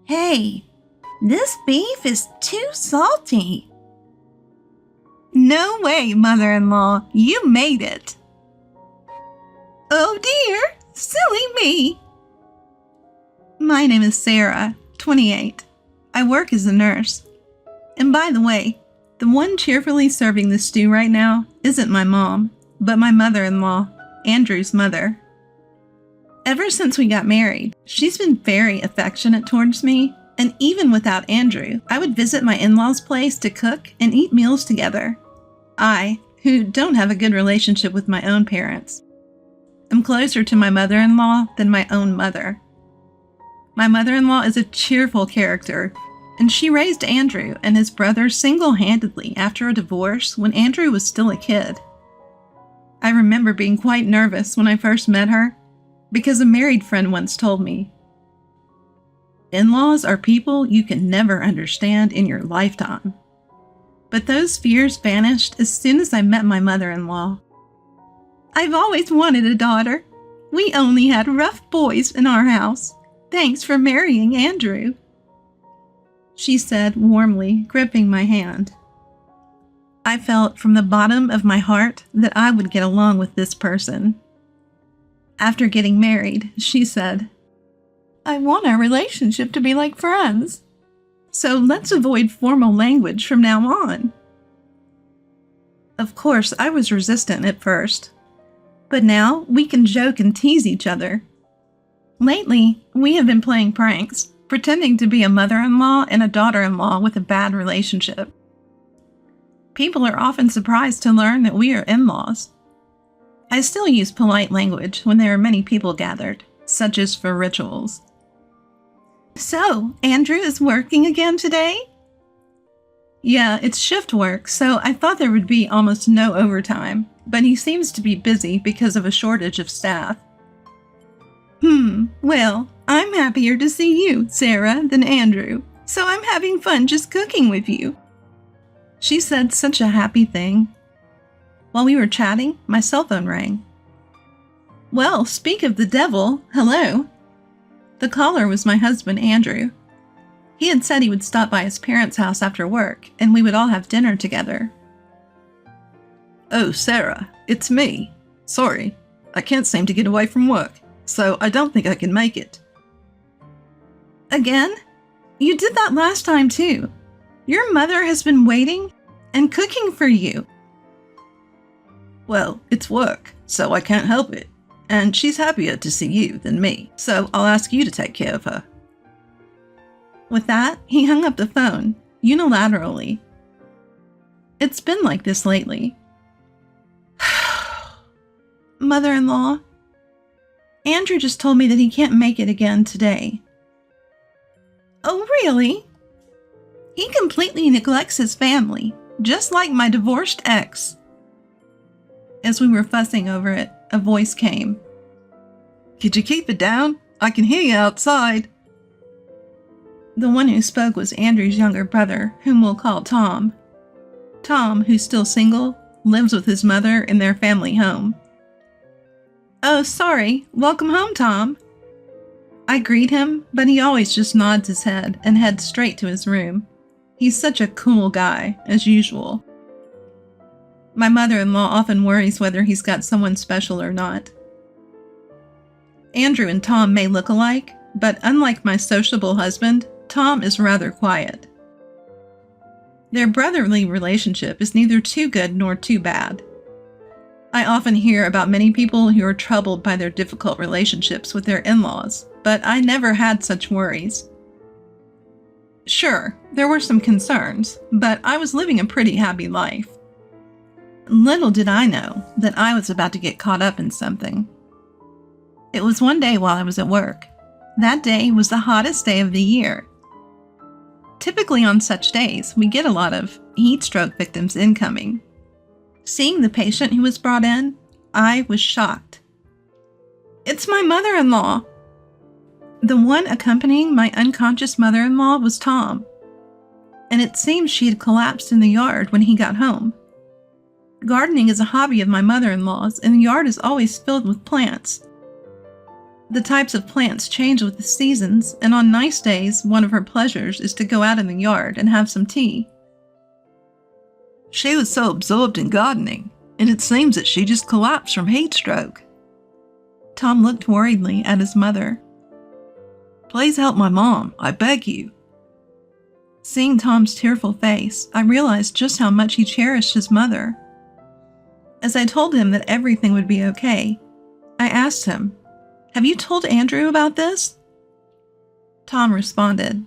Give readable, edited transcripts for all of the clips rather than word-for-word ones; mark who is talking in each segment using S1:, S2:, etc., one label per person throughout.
S1: Hey, this beef is too salty. No way, mother-in-law, you made it. Oh dear, silly me. My name is Sarah, 28. I work as a nurse. And by the way, the one cheerfully serving the stew right now isn't my mom, but my mother-in-law, Andrew's mother. Ever since we got married, she's been very affectionate towards me, and even without Andrew, I would visit my in-laws' place to cook and eat meals together. I, who don't have a good relationship with my own parents, am closer to my mother-in-law than my own mother. My mother-in-law is a cheerful character, and she raised Andrew and his brother single-handedly after a divorce when Andrew was still a kid. I remember being quite nervous when I first met her, because a married friend once told me, "In-laws are people you can never understand in your lifetime." But those fears vanished as soon as I met my mother-in-law. I've always wanted a daughter. We only had rough boys in our house. Thanks for marrying Andrew, she said warmly, gripping my hand. I felt from the bottom of my heart that I would get along with this person. After getting married, she said, "I want our relationship to be like friends, so let's avoid formal language from now on." Of course, I was resistant at first, but now we can joke and tease each other. Lately, we have been playing pranks, pretending to be a mother-in-law and a daughter-in-law with a bad relationship. People are often surprised to learn that we are in-laws. I still use polite language when there are many people gathered, such as for rituals. "So, Andrew is working again today?" "Yeah, it's shift work, so I thought there would be almost no overtime, but he seems to be busy because of a shortage of staff." Well, I'm happier to see you, Sarah, than Andrew, so I'm having fun just cooking with you." She said such a happy thing. While we were chatting, my cell phone rang. Well, speak of the devil, hello. The caller was my husband, Andrew. He had said he would stop by his parents' house after work, and we would all have dinner together.
S2: "Oh, Sarah, it's me. Sorry, I can't seem to get away from work, so I don't think I can make it."
S1: "Again? You did that last time too. Your mother has been waiting and cooking for you."
S2: "Well, it's work, so I can't help it. And she's happier to see you than me, so I'll ask you to take care of her."
S1: With that, he hung up the phone, unilaterally. It's been like this lately. Mother-in-law, Andrew just told me that he can't make it again today. Oh, really? He completely neglects his family, just like my divorced ex. As we were fussing over it, a voice came.
S2: "Could you keep it down? I can hear you outside."
S1: The one who spoke was Andrew's younger brother, whom we'll call Tom. Tom, who's still single, lives with his mother in their family home. "Oh, sorry. Welcome home, Tom." I greet him, but he always just nods his head and heads straight to his room. He's such a cool guy, as usual. My mother-in-law often worries whether he's got someone special or not. Andrew and Tom may look alike, but unlike my sociable husband, Tom is rather quiet. Their brotherly relationship is neither too good nor too bad. I often hear about many people who are troubled by their difficult relationships with their in-laws, but I never had such worries. Sure, there were some concerns, but I was living a pretty happy life. Little did I know that I was about to get caught up in something. It was one day while I was at work. That day was the hottest day of the year. Typically on such days, we get a lot of heat stroke victims incoming. Seeing the patient who was brought in, I was shocked. "It's my mother-in-law." The one accompanying my unconscious mother-in-law was Tom, and it seems she had collapsed in the yard when he got home. Gardening is a hobby of my mother-in-law's, and the yard is always filled with plants. The types of plants change with the seasons, and on nice days, one of her pleasures is to go out in the yard and have some tea.
S2: She was so absorbed in gardening, and it seems that she just collapsed from heat stroke.
S1: Tom looked worriedly at his mother.
S2: Please help my mom, I beg you.
S1: Seeing Tom's tearful face, I realized just how much he cherished his mother. As I told him that everything would be okay, I asked him, "Have you told Andrew about this?" Tom responded,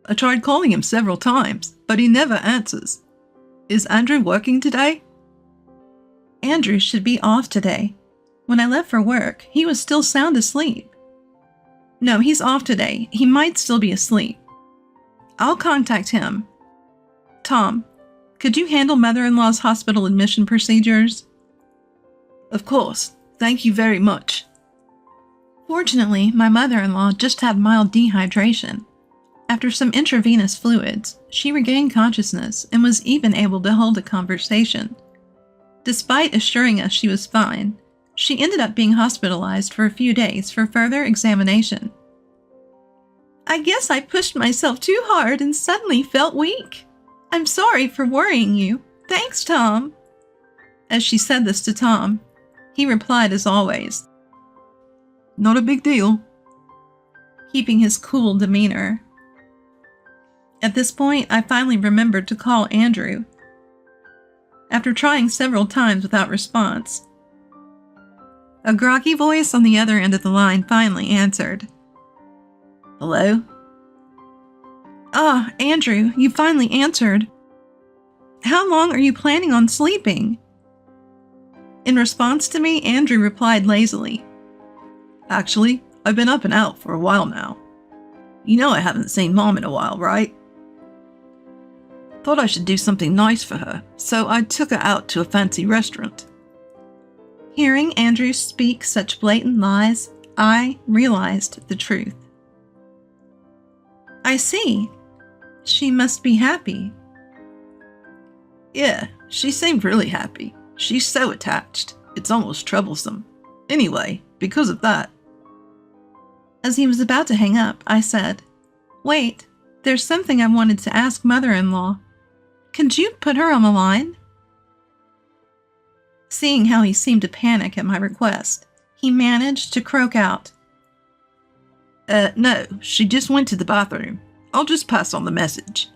S2: I tried calling him several times, but he never answers. Is Andrew working today?
S1: Andrew should be off today. When I left for work, he was still sound asleep. No, he's off today. He might still be asleep. I'll contact him. Tom, could you handle mother-in-law's hospital admission procedures?
S2: Of course. Thank you very much.
S1: Fortunately, my mother-in-law just had mild dehydration. After some intravenous fluids, she regained consciousness and was even able to hold a conversation. Despite assuring us she was fine, she ended up being hospitalized for a few days for further examination. I guess I pushed myself too hard and suddenly felt weak. I'm sorry for worrying you. Thanks, Tom. As she said this to Tom, he replied as always,
S2: Not a big deal.
S1: Keeping his cool demeanor. At this point, I finally remembered to call Andrew. After trying several times without response, a groggy voice on the other end of the line finally answered.
S2: Hello?
S1: Ah, Andrew, you finally answered. How long are you planning on sleeping? In response to me, Andrew replied lazily,
S2: Actually, I've been up and out for a while now. You know I haven't seen Mom in a while, right? Thought I should do something nice for her, so I took her out to a fancy restaurant.
S1: Hearing Andrew speak such blatant lies, I realized the truth. I see. She must be happy.
S2: Yeah, she seemed really happy. She's so attached. It's almost troublesome. Anyway, because of that.
S1: As he was about to hang up, I said, Wait, there's something I wanted to ask mother-in-law. Could you put her on the line? Seeing how he seemed to panic at my request, he managed to croak out,
S2: No, she just went to the bathroom. I'll just pass on the message.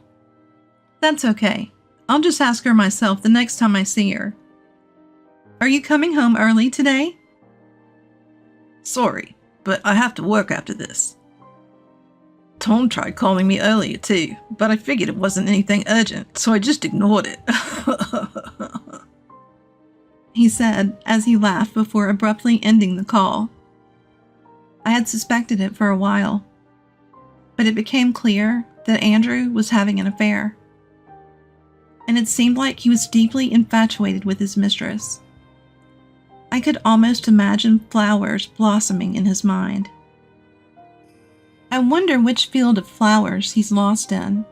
S1: That's okay. I'll just ask her myself the next time I see her. Are you coming home early today?
S2: Sorry, but I have to work after this. Tom tried calling me earlier too, but I figured it wasn't anything urgent, so I just ignored it.
S1: He said as he laughed before abruptly ending the call. I had suspected it for a while, but it became clear that Andrew was having an affair, and it seemed like he was deeply infatuated with his mistress. I could almost imagine flowers blossoming in his mind. I wonder which field of flowers he's lost in.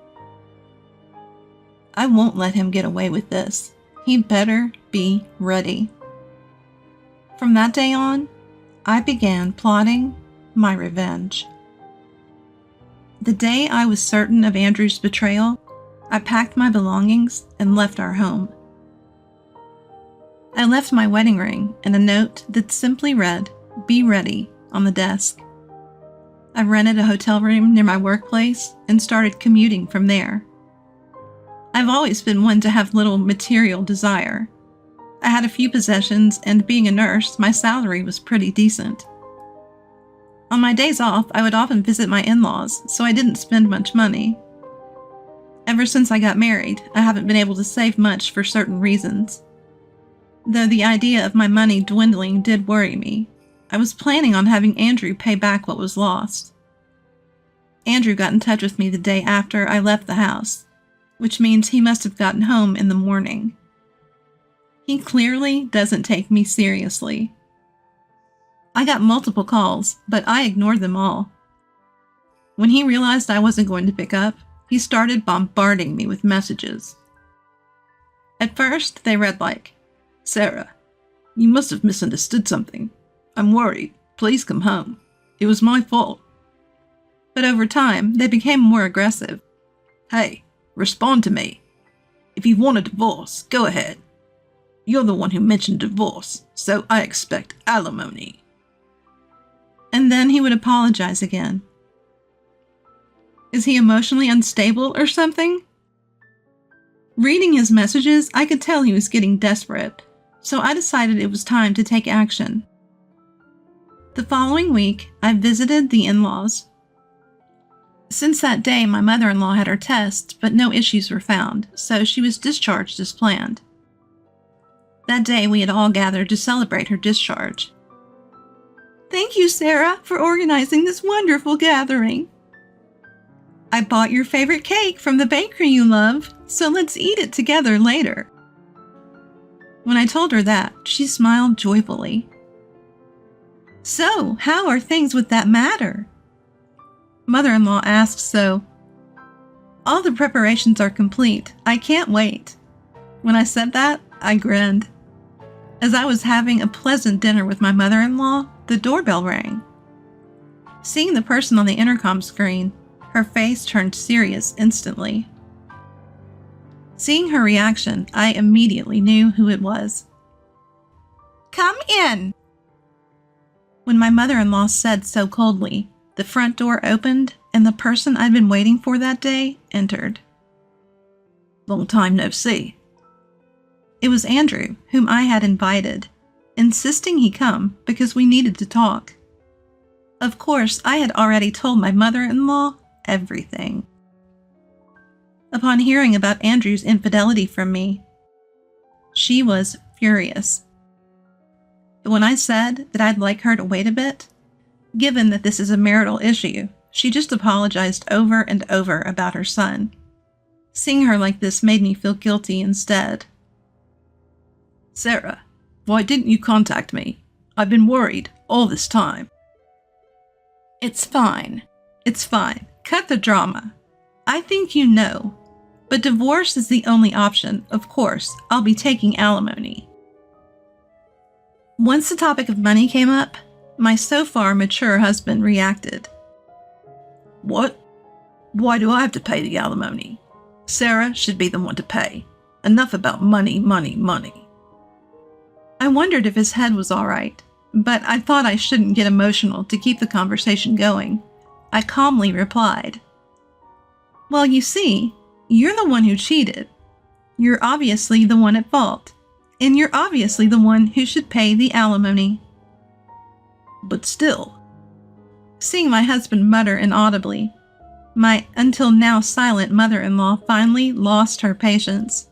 S1: I won't let him get away with this. He better be ready. From that day on, I began plotting my revenge. The day I was certain of Andrew's betrayal, I packed my belongings and left our home. I left my wedding ring and a note that simply read, "Be ready," on the desk. I rented a hotel room near my workplace and started commuting from there. I've always been one to have little material desire. I had a few possessions, and being a nurse, my salary was pretty decent. On my days off, I would often visit my in-laws, so I didn't spend much money. Ever since I got married, I haven't been able to save much for certain reasons. Though the idea of my money dwindling did worry me, I was planning on having Andrew pay back what was lost. Andrew got in touch with me the day after I left the house, which means he must have gotten home in the morning. He clearly doesn't take me seriously. I got multiple calls, but I ignored them all. When he realized I wasn't going to pick up, he started bombarding me with messages. At first, they read like,
S2: Sarah, you must have misunderstood something. I'm worried. Please come home. It was my fault.
S1: But over time, they became more aggressive.
S2: Hey, respond to me. If you want a divorce, go ahead. You're the one who mentioned divorce, so I expect alimony.
S1: And then he would apologize again. Is he emotionally unstable or something? Reading his messages, I could tell he was getting desperate, so I decided it was time to take action. The following week, I visited the in-laws. Since that day, my mother-in-law had her tests, but no issues were found, so she was discharged as planned. That day, we had all gathered to celebrate her discharge. Thank you, Sarah, for organizing this wonderful gathering. I bought your favorite cake from the bakery you love, so let's eat it together later. When I told her that, she smiled joyfully. So, how are things with that matter? Mother-in-law asked so. All the preparations are complete. I can't wait. When I said that, I grinned. As I was having a pleasant dinner with my mother-in-law, the doorbell rang. Seeing the person on the intercom screen, her face turned serious instantly. Seeing her reaction, I immediately knew who it was. Come in! When my mother-in-law said so coldly, the front door opened and the person I'd been waiting for that day entered.
S2: Long time no see.
S1: It was Andrew, whom I had invited, insisting he come because we needed to talk. Of course, I had already told my mother-in-law everything. Upon hearing about Andrew's infidelity from me, she was furious. But when I said that I'd like her to wait a bit, given that this is a marital issue, she just apologized over and over about her son. Seeing her like this made me feel guilty instead.
S2: Sarah, why didn't you contact me? I've been worried all this time.
S1: It's fine. It's fine. Cut the drama. I think you know. But divorce is the only option. Of course, I'll be taking alimony. Once the topic of money came up, my so far mature husband reacted.
S2: What? Why do I have to pay the alimony? Sarah should be the one to pay. Enough about money, money, money.
S1: I wondered if his head was all right, but I thought I shouldn't get emotional to keep the conversation going. I calmly replied, well, you see, you're the one who cheated. You're obviously the one at fault, and you're obviously the one who should pay the alimony.
S2: But still.
S1: Seeing my husband mutter inaudibly, my until now silent mother-in-law finally lost her patience.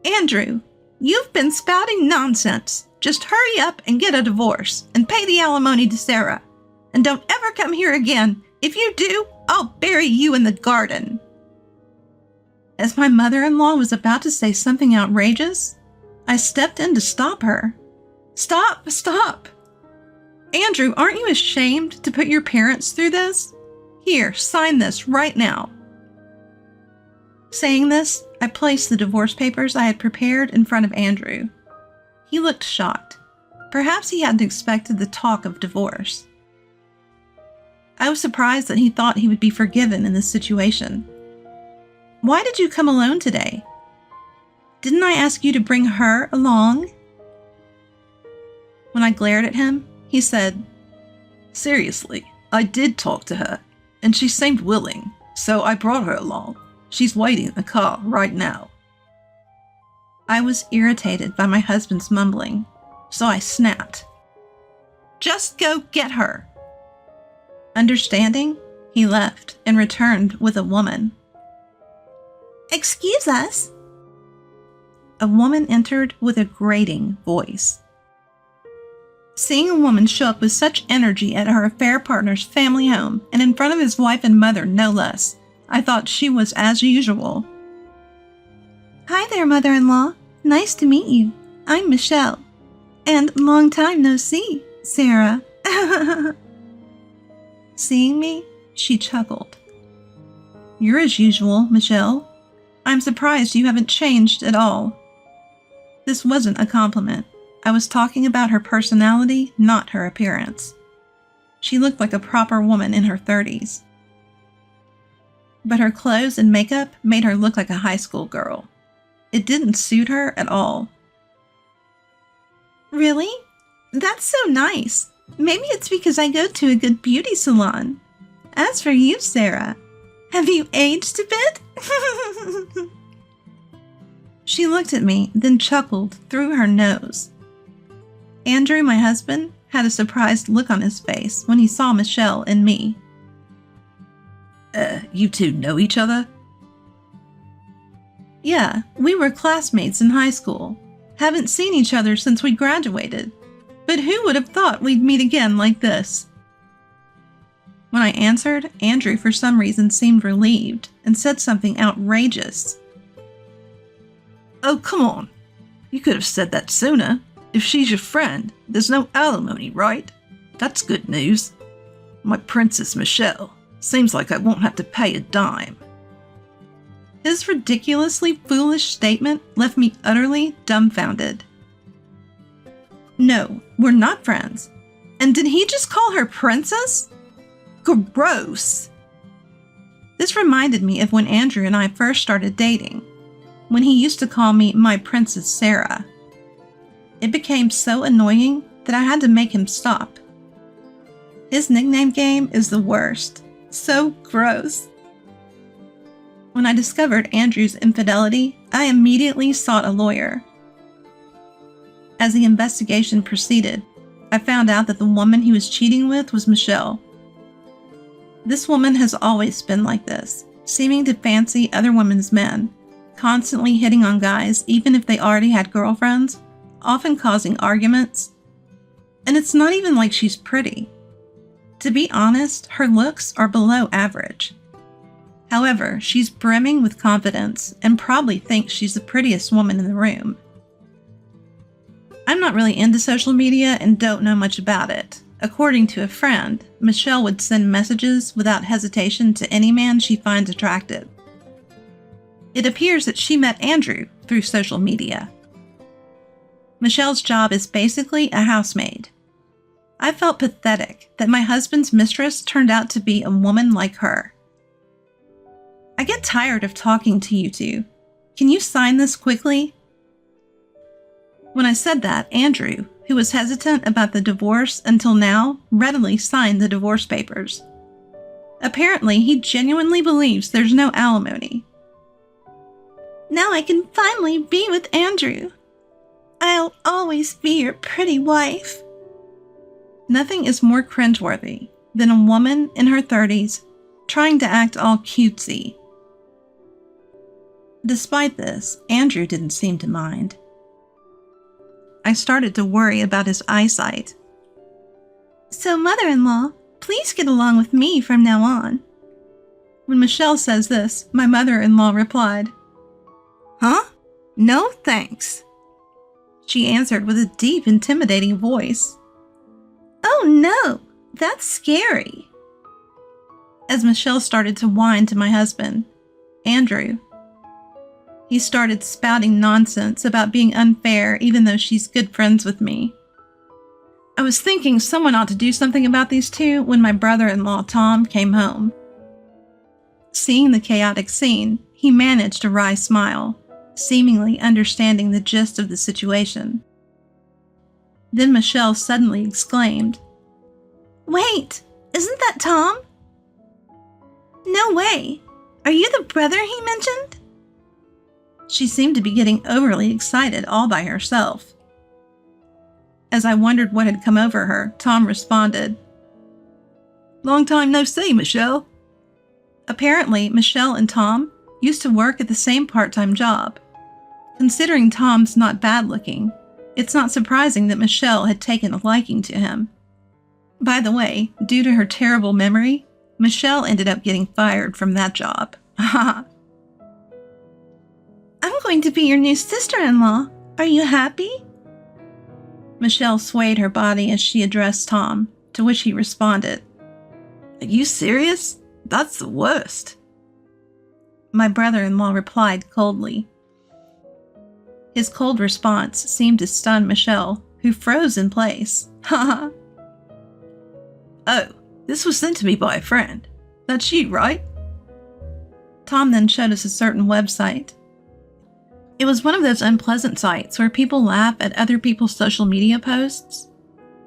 S1: Andrew, you've been spouting nonsense. Just hurry up and get a divorce and pay the alimony to Sarah. And don't ever come here again. If you do, I'll bury you in the garden. As my mother-in-law was about to say something outrageous, I stepped in to stop her. Stop! Stop! Andrew, aren't you ashamed to put your parents through this? Here, sign this right now. Saying this, I placed the divorce papers I had prepared in front of Andrew. He looked shocked. Perhaps he hadn't expected the talk of divorce. I was surprised that he thought he would be forgiven in this situation. Why did you come alone today? Didn't I ask you to bring her along? When I glared at him, he said,
S2: Seriously, I did talk to her, and she seemed willing, so I brought her along. She's waiting in the car right now.
S1: I was irritated by my husband's mumbling, so I snapped. Just go get her. Understanding, he left and returned with a woman. Excuse us. A woman entered with a grating voice. Seeing a woman show up with such energy at her affair partner's family home and in front of his wife and mother, no less, I thought she was as usual. Hi there, mother-in-law. Nice to meet you. I'm Michelle. And long time no see, Sarah. Seeing me, she chuckled. You're as usual, Michelle. I'm surprised you haven't changed at all. This wasn't a compliment. I was talking about her personality, not her appearance. She looked like a proper woman in her 30s. But her clothes and makeup made her look like a high school girl. It didn't suit her at all. Really? That's so nice. Maybe it's because I go to a good beauty salon. As for you, Sarah, have you aged a bit? She looked at me, then chuckled through her nose. Andrew, my husband, had a surprised look on his face when he saw Michelle and me.
S2: You two know each other?
S1: Yeah, we were classmates in high school. Haven't seen each other since we graduated. But who would have thought we'd meet again like this? When I answered, Andrew for some reason seemed relieved and said something outrageous.
S2: Oh, come on. You could have said that sooner. If she's your friend, there's no alimony, right? That's good news. My Princess Michelle. Seems like I won't have to pay a dime.
S1: His ridiculously foolish statement left me utterly dumbfounded. No, we're not friends. And did he just call her princess? Gross! This reminded me of when Andrew and I first started dating, when he used to call me my Princess Sarah. It became so annoying that I had to make him stop. His nickname game is the worst. So gross. When I discovered Andrew's infidelity, I immediately sought a lawyer. As the investigation proceeded, I found out that the woman he was cheating with was Michelle. This woman has always been like this, seeming to fancy other women's men, constantly hitting on guys even if they already had girlfriends, often causing arguments. And it's not even like she's pretty. To be honest, her looks are below average. However, she's brimming with confidence and probably thinks she's the prettiest woman in the room. I'm not really into social media and don't know much about it. According to a friend, Michelle would send messages without hesitation to any man she finds attractive. It appears that she met Andrew through social media. Michelle's job is basically a housemaid. I felt pathetic that my husband's mistress turned out to be a woman like her. I get tired of talking to you two. Can you sign this quickly? When I said that, Andrew, who was hesitant about the divorce until now, readily signed the divorce papers. Apparently, he genuinely believes there's no alimony. Now I can finally be with Andrew. I'll always be your pretty wife. Nothing is more cringeworthy than a woman in her 30s trying to act all cutesy. Despite this, Andrew didn't seem to mind. I started to worry about his eyesight. So, mother-in-law, please get along with me from now on. When Michelle says this, my mother-in-law replied, Huh? No, thanks. She answered with a deep, intimidating voice. Oh no, that's scary. As Michelle started to whine to my husband, Andrew, he started spouting nonsense about being unfair even though she's good friends with me. I was thinking someone ought to do something about these two when my brother-in-law Tom came home. Seeing the chaotic scene, he managed a wry smile, seemingly understanding the gist of the situation. Then Michelle suddenly exclaimed, Wait, isn't that Tom? No way. Are you the brother he mentioned? She seemed to be getting overly excited all by herself. As I wondered what had come over her, Tom responded,
S2: Long time no see, Michelle.
S1: Apparently, Michelle and Tom used to work at the same part-time job. Considering Tom's not bad-looking, it's not surprising that Michelle had taken a liking to him. By the way, due to her terrible memory, Michelle ended up getting fired from that job. I'm going to be your new sister-in-law. Are you happy? Michelle swayed her body as she addressed Tom, to which he responded,
S2: Are you serious? That's the worst.
S1: My brother-in-law replied coldly. His cold response seemed to stun Michelle, who froze in place. Haha.
S2: Oh, this was sent to me by a friend. That's you, right?
S1: Tom then showed us a certain website. It was one of those unpleasant sites where people laugh at other people's social media posts.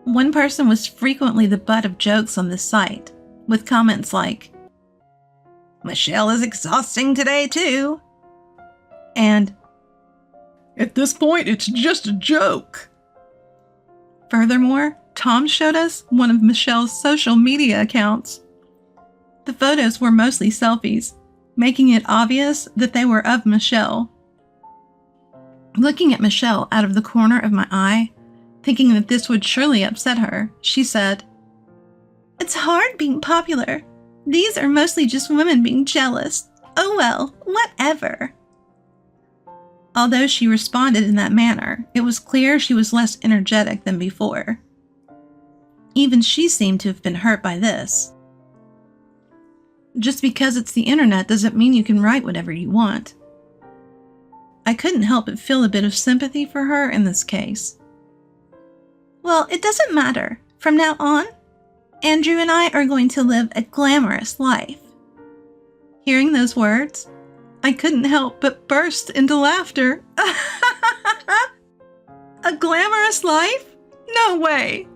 S1: One person was frequently the butt of jokes on this site, with comments like, "Michelle is exhausting today too," and
S2: "At this point, it's just a joke."
S1: Furthermore, Tom showed us one of Michelle's social media accounts. The photos were mostly selfies, making it obvious that they were of Michelle. Looking at Michelle out of the corner of my eye, thinking that this would surely upset her, she said, "It's hard being popular. These are mostly just women being jealous. Oh well, whatever." Although she responded in that manner, it was clear she was less energetic than before. Even she seemed to have been hurt by this. Just because it's the internet doesn't mean you can write whatever you want. I couldn't help but feel a bit of sympathy for her in this case. "Well, it doesn't matter. From now on, Andrew and I are going to live a glamorous life." Hearing those words, I couldn't help but burst into laughter. A glamorous life? No way!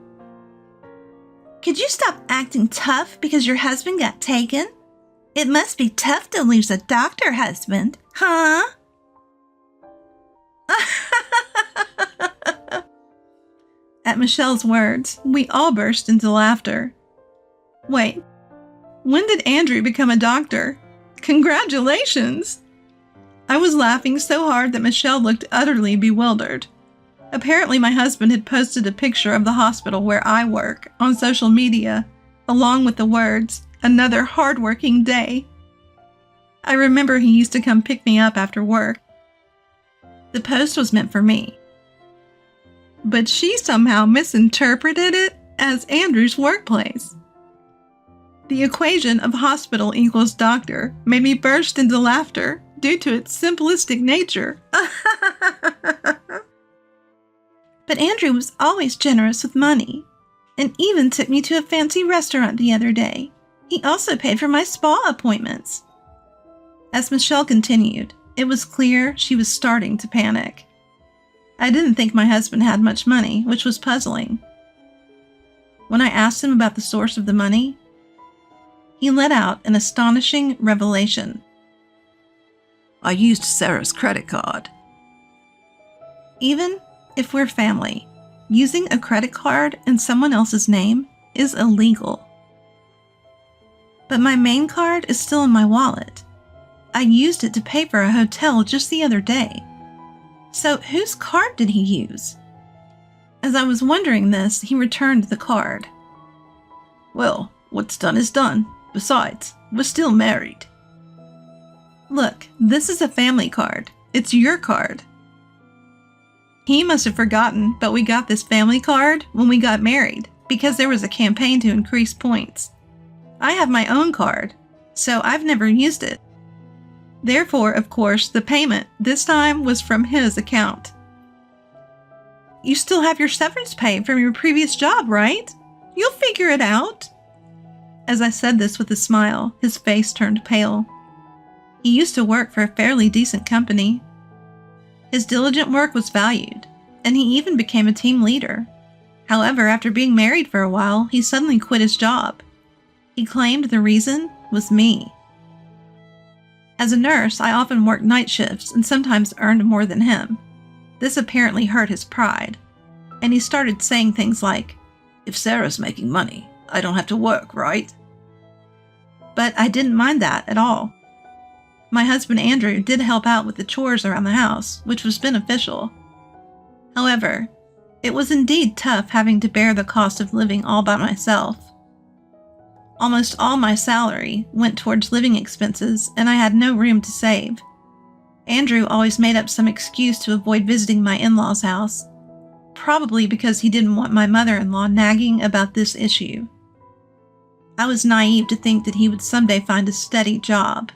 S1: "Could you stop acting tough because your husband got taken? It must be tough to lose a doctor husband, huh?" At Michelle's words, we all burst into laughter. Wait, when did Andrew become a doctor? Congratulations! I was laughing so hard that Michelle looked utterly bewildered. Apparently my husband had posted a picture of the hospital where I work on social media, along with the words, "Another hard-working day." I remember he used to come pick me up after work. The post was meant for me, but she somehow misinterpreted it as Andrew's workplace. The equation of hospital equals doctor made me burst into laughter due to its simplistic nature. But Andrew was always generous with money, and even took me to a fancy restaurant the other day. He also paid for my spa appointments. As Michelle continued, it was clear she was starting to panic. I didn't think my husband had much money, which was puzzling. When I asked him about the source of the money, he let out an astonishing revelation.
S2: "I used Sarah's credit card."
S1: Even if we're family, using a credit card in someone else's name is illegal. But my main card is still in my wallet. I used it to pay for a hotel just the other day. So whose card did he use? As I was wondering this, he returned the card.
S2: "Well, what's done is done. Besides, we're still married."
S1: "Look, this is a family card. It's your card." He must have forgotten, but we got this family card when we got married because there was a campaign to increase points. I have my own card, so I've never used it. Therefore, of course, the payment this time was from his account. "You still have your severance pay from your previous job, right? You'll figure it out." As I said this with a smile, his face turned pale. He used to work for a fairly decent company. His diligent work was valued, and he even became a team leader. However, after being married for a while, he suddenly quit his job. He claimed the reason was me. As a nurse, I often worked night shifts and sometimes earned more than him. This apparently hurt his pride, and he started saying things like, "If Sarah's making money, I don't have to work, right?" But I didn't mind that at all. My husband Andrew did help out with the chores around the house, which was beneficial. However, it was indeed tough having to bear the cost of living all by myself. Almost all my salary went towards living expenses, and I had no room to save. Andrew always made up some excuse to avoid visiting my in-laws' house, probably because he didn't want my mother-in-law nagging about this issue. I was naive to think that he would someday find a steady job.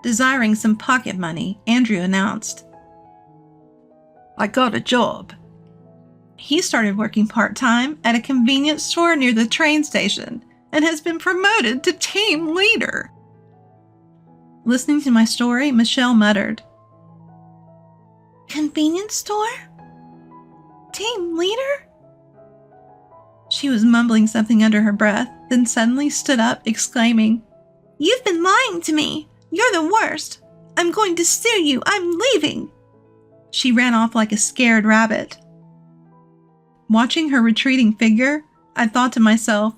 S1: Desiring some pocket money, Andrew announced,
S2: "I got a job."
S1: He started working part-time at a convenience store near the train station and has been promoted to team leader. Listening to my story, Michelle muttered, "Convenience store? Team leader?" She was mumbling something under her breath, then suddenly stood up, exclaiming, "You've been lying to me! You're the worst! I'm going to sue you! I'm leaving!" She ran off like a scared rabbit. Watching her retreating figure, I thought to myself,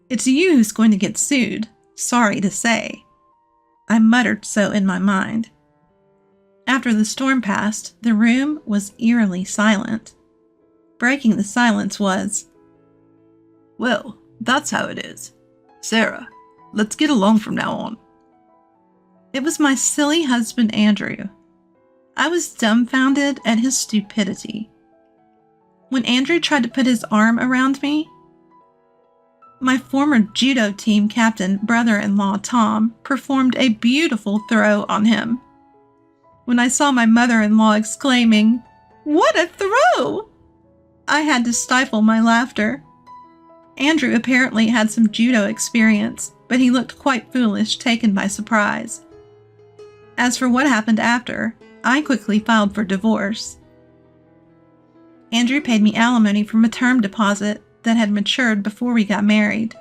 S1: "It's you who's going to get sued, sorry to say." I muttered so in my mind. After the storm passed, the room was eerily silent. Breaking the silence was,
S2: "Well, that's how it is. Sarah, let's get along from now on."
S1: It was my silly husband, Andrew. I was dumbfounded at his stupidity. When Andrew tried to put his arm around me, my former judo team captain brother-in-law, Tom, performed a beautiful throw on him. When I saw my mother-in-law exclaiming, "What a throw!" I had to stifle my laughter. Andrew apparently had some judo experience, but he looked quite foolish, taken by surprise. As for what happened after, I quickly filed for divorce. Andrew paid me alimony from a term deposit that had matured before we got married.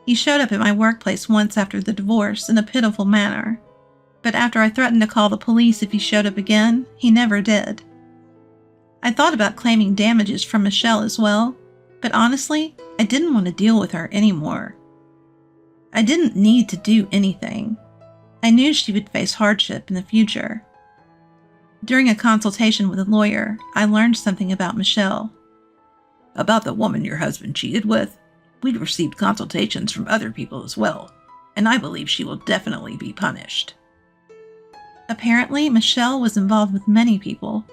S1: He showed up at my workplace once after the divorce in a pitiful manner, but after I threatened to call the police if he showed up again, he never did. I thought about claiming damages from Michelle as well, but honestly, I didn't want to deal with her anymore. I didn't need to do anything. I knew she would face hardship in the future. During a consultation with a lawyer, I learned something about Michelle.
S2: About the woman your husband cheated with, we'd received consultations from other people as well, and I believe she will definitely be punished.
S1: Apparently, Michelle was involved with many people,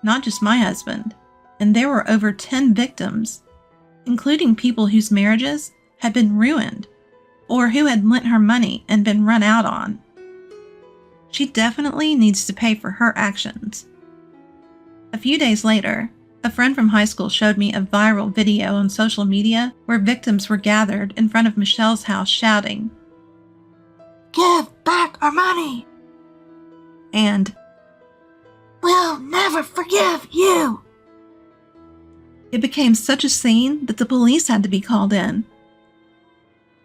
S1: not just my husband, and there were over 10 victims, including people whose marriages had been ruined or who had lent her money and been run out on. She definitely needs to pay for her actions. A few days later, a friend from high school showed me a viral video on social media where victims were gathered in front of Michelle's house shouting, "Give back our money!" and "We'll never forgive you!" It became such a scene that the police had to be called in.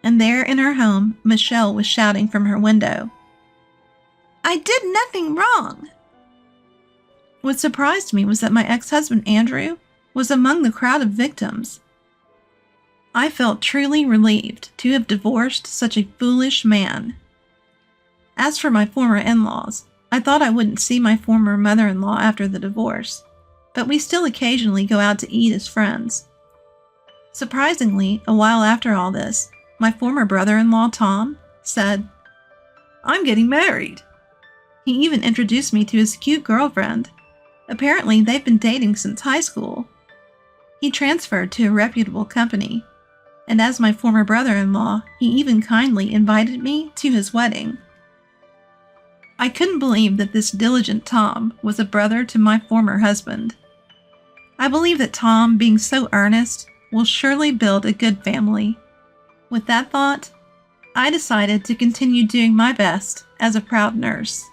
S1: And there in her home, Michelle was shouting from her window, "I did nothing wrong!" What surprised me was that my ex-husband Andrew was among the crowd of victims. I felt truly relieved to have divorced such a foolish man. As for my former in-laws, I thought I wouldn't see my former mother-in-law after the divorce, but we still occasionally go out to eat as friends. Surprisingly, a while after all this, my former brother-in-law, Tom, said, "I'm getting married." He even introduced me to his cute girlfriend. Apparently, they've been dating since high school. He transferred to a reputable company, and as my former brother-in-law, he even kindly invited me to his wedding. I couldn't believe that this diligent Tom was a brother to my former husband. I believe that Tom, being so earnest, will surely build a good family. With that thought, I decided to continue doing my best as a proud nurse.